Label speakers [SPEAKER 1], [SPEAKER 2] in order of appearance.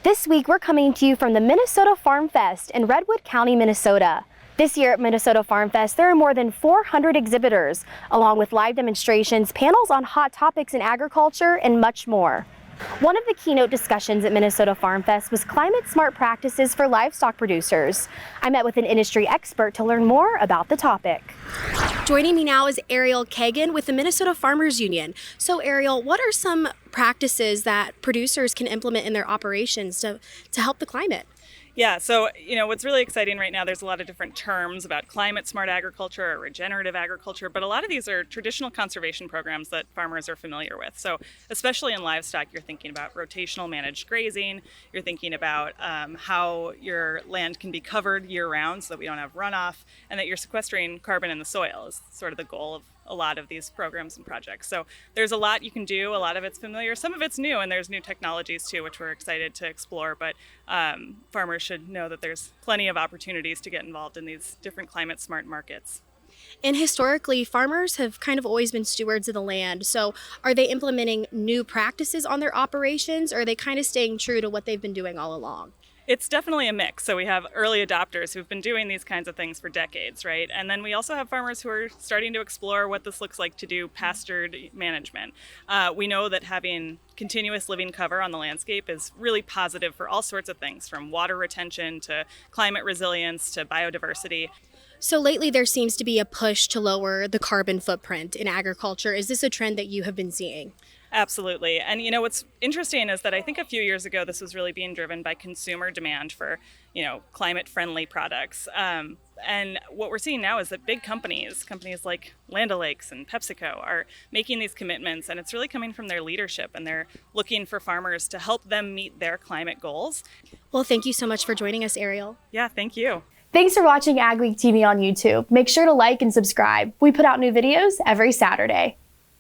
[SPEAKER 1] This week, we're coming to you from the Minnesota Farmfest in Redwood County, Minnesota. This year at Minnesota Farmfest, there are more than 400 exhibitors, along with live demonstrations, panels on hot topics in agriculture, and much more. One of the keynote discussions at Minnesota Farmfest was climate-smart practices for livestock producers. I met with an industry expert to learn more about the topic. Joining me now is Ariel Kagan with the Minnesota Farmers Union. So Ariel, what are some practices that producers can implement in their operations to help the climate?
[SPEAKER 2] Yeah, so what's really exciting right now, there's a lot of different terms about climate smart agriculture or regenerative agriculture, but a lot of these are traditional conservation programs that farmers are familiar with. So especially in livestock, you're thinking about rotational managed grazing, you're thinking about how your land can be covered year round so that we don't have runoff, and that you're sequestering carbon in the soil is sort of the goal of a lot of these programs and projects. So there's a lot you can do. A lot of it's familiar. Some of it's new, and there's new technologies too, which we're excited to explore. But farmers should know that there's plenty of opportunities to get involved in these different climate smart markets.
[SPEAKER 1] And historically, farmers have kind of always been stewards of the land. So are they implementing new practices on their operations, or are they kind of staying true to what they've been doing all along?
[SPEAKER 2] It's definitely a mix. So we have early adopters who've been doing these kinds of things for decades, right? And then we also have farmers who are starting to explore what this looks like to do pastured management. We know that having continuous living cover on the landscape is really positive for all sorts of things, from water retention to climate resilience to biodiversity.
[SPEAKER 1] So lately there seems to be a push to lower the carbon footprint in agriculture. Is this a trend that you have been seeing?
[SPEAKER 2] Absolutely. And what's interesting is that I think a few years ago this was really being driven by consumer demand for, climate friendly products. And what we're seeing now is that big companies like Land O'Lakes and PepsiCo are making these commitments, and it's really coming from their leadership, and they're looking for farmers to help them meet their climate goals.
[SPEAKER 1] Well, thank you so much for joining us, Ariel.
[SPEAKER 2] Yeah, thank you.
[SPEAKER 3] Thanks for watching AgweekTV on YouTube. Make sure to like and subscribe. We put out new videos every Saturday.